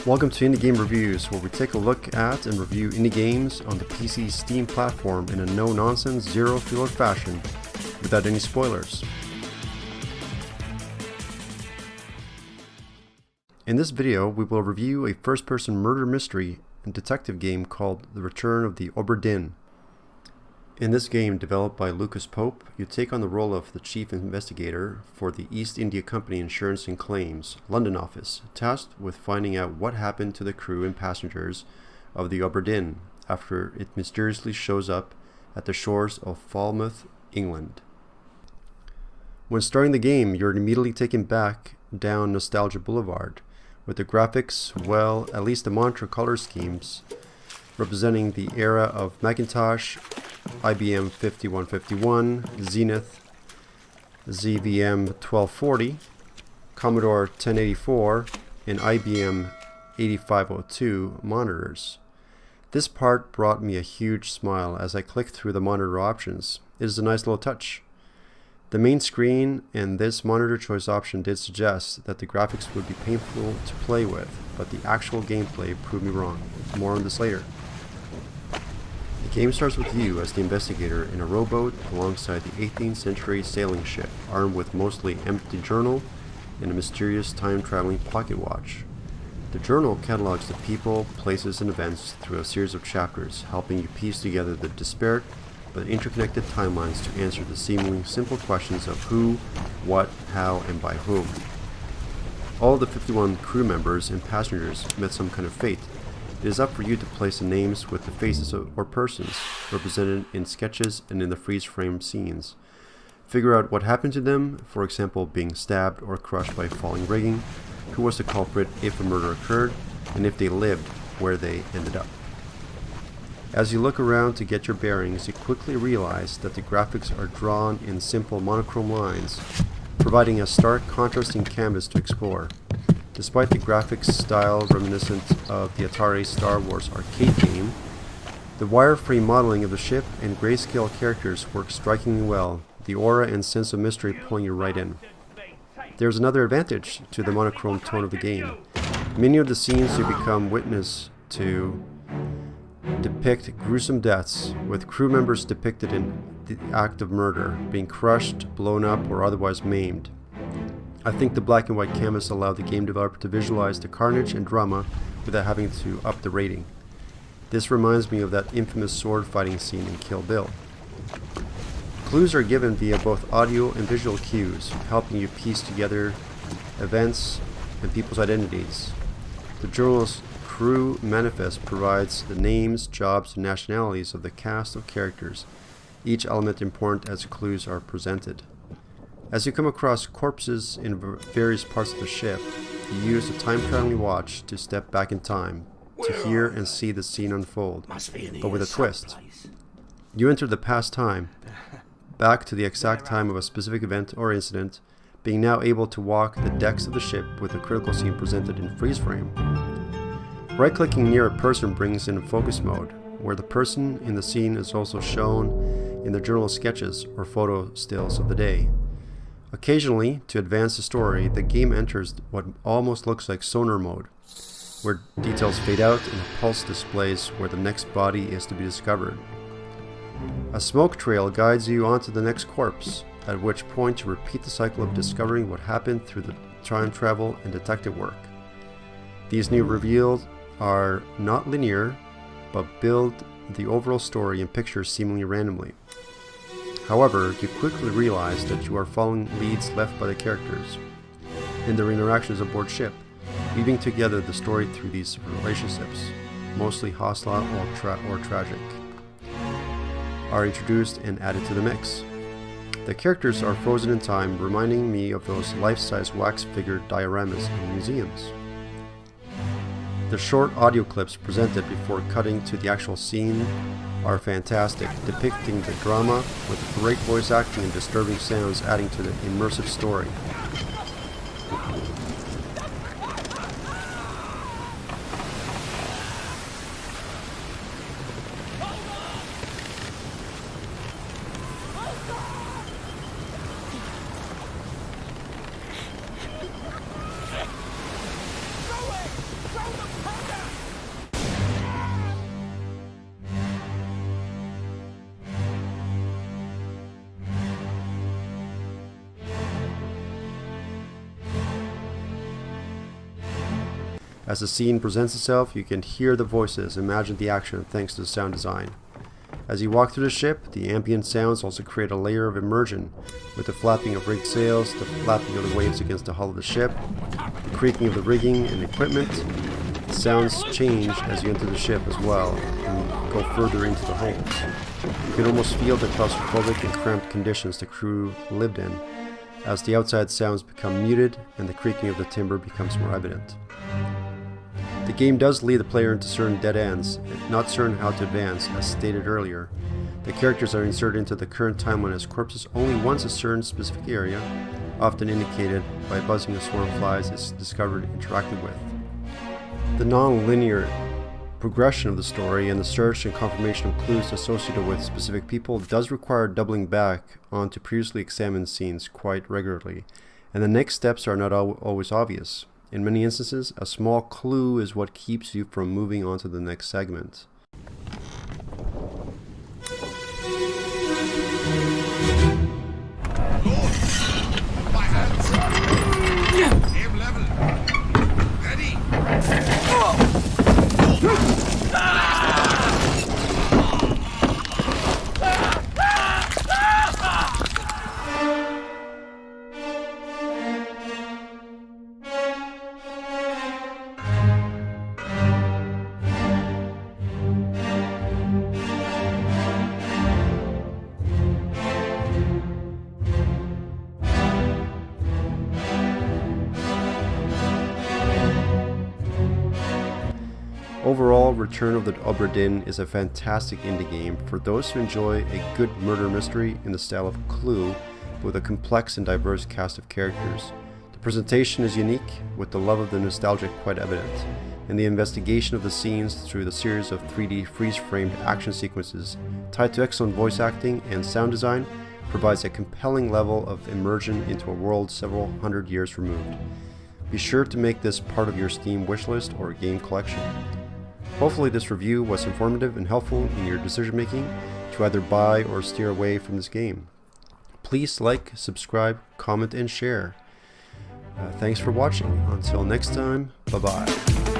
Welcome to Indie Game Reviews, where we take a look at and review indie games on the PC Steam platform in a no-nonsense, zero-filler fashion, without any spoilers. In this video, we will review a first-person murder mystery and detective game called The Return of the Obra Dinn. In this game, developed by Lucas Pope, you take on the role of the chief investigator for the East India Company Insurance and Claims London office, tasked with finding out what happened to the crew and passengers of the Obra Dinn after it mysteriously shows up at the shores of Falmouth, England. When starting the game, you're immediately taken back down Nostalgia Boulevard, with the graphics, well, at least the monitor color schemes, representing the era of Macintosh, IBM 5151, Zenith, ZVM 1240, Commodore 1084, and IBM 8502 monitors. This part brought me a huge smile as I clicked through the monitor options. It is a nice little touch. The main screen and this monitor choice option did suggest that the graphics would be painful to play with, but the actual gameplay proved me wrong. More on this later. The game starts with you as the investigator in a rowboat alongside the 18th century sailing ship, armed with mostly empty journal and a mysterious time-traveling pocket watch. The journal catalogs the people, places, and events through a series of chapters, helping you piece together the disparate but interconnected timelines to answer the seemingly simple questions of who, what, how, and by whom. All of the 51 crew members and passengers met some kind of fate. It is up for you to place the names with the faces or persons represented in sketches and in the freeze-frame scenes. Figure out what happened to them, for example being stabbed or crushed by falling rigging, who was the culprit if a murder occurred, and if they lived, where they ended up. As you look around to get your bearings, you quickly realize that the graphics are drawn in simple monochrome lines, providing a stark, contrasting canvas to explore. Despite the graphics style reminiscent of the Atari Star Wars arcade game, the wireframe modeling of the ship and grayscale characters work strikingly well, the aura and sense of mystery pulling you right in. There's another advantage to the monochrome tone of the game. Many of the scenes you become witness to depict gruesome deaths, with crew members depicted in the act of murder, being crushed, blown up, or otherwise maimed. I think the black and white canvas allowed the game developer to visualize the carnage and drama without having to up the rating. This reminds me of that infamous sword fighting scene in Kill Bill. Clues are given via both audio and visual cues, helping you piece together events and people's identities. The journal's crew manifest provides the names, jobs, and nationalities of the cast of characters, each element important as clues are presented. As you come across corpses in various parts of the ship, you use the time-traveling watch to step back in time, to hear and see the scene unfold, but with a twist. You enter the past time, back to the exact time of a specific event or incident, being now able to walk the decks of the ship with the critical scene presented in freeze frame. Right-clicking near a person brings in focus mode, where the person in the scene is also shown in the journal sketches or photo stills of the day. Occasionally, to advance the story, the game enters what almost looks like sonar mode, where details fade out and a pulse displays where the next body is to be discovered. A smoke trail guides you onto the next corpse, at which point you repeat the cycle of discovering what happened through the time travel and detective work. These new reveals are not linear, but build the overall story and picture seemingly randomly. However, you quickly realize that you are following leads left by the characters and their interactions aboard ship, weaving together the story through these relationships, mostly hostile or tragic, are introduced and added to the mix. The characters are frozen in time, reminding me of those life-size wax figure dioramas in museums. The short audio clips presented before cutting to the actual scene are fantastic, depicting the drama with great voice acting and disturbing sounds adding to the immersive story. Throw them! As the scene presents itself, you can hear the voices, imagine the action thanks to the sound design. As you walk through the ship, the ambient sounds also create a layer of immersion, with the flapping of rigged sails, the flapping of the waves against the hull of the ship, the creaking of the rigging and equipment. The sounds change as you enter the ship as well, and go further into the holds. You can almost feel the claustrophobic and cramped conditions the crew lived in, as the outside sounds become muted and the creaking of the timber becomes more evident. The game does lead the player into certain dead ends, not certain how to advance, as stated earlier. The characters are inserted into the current timeline as corpses only once a certain specific area, often indicated by a buzzing of swarm flies, is discovered and interacted with. The non-linear progression of the story and the search and confirmation of clues associated with specific people does require doubling back onto previously examined scenes quite regularly, and the next steps are not always obvious. In many instances, a small clue is what keeps you from moving on to the next segment. My hands! Aim level! Ready! Overall, Return of the Obra Dinn is a fantastic indie game for those who enjoy a good murder mystery in the style of Clue, with a complex and diverse cast of characters. The presentation is unique, with the love of the nostalgic quite evident, and the investigation of the scenes through the series of 3D freeze-framed action sequences, tied to excellent voice acting and sound design, provides a compelling level of immersion into a world several hundred years removed. Be sure to make this part of your Steam wishlist or game collection. Hopefully this review was informative and helpful in your decision making to either buy or steer away from this game. Please like, subscribe, comment, and share. Thanks for watching. Until next time, bye-bye.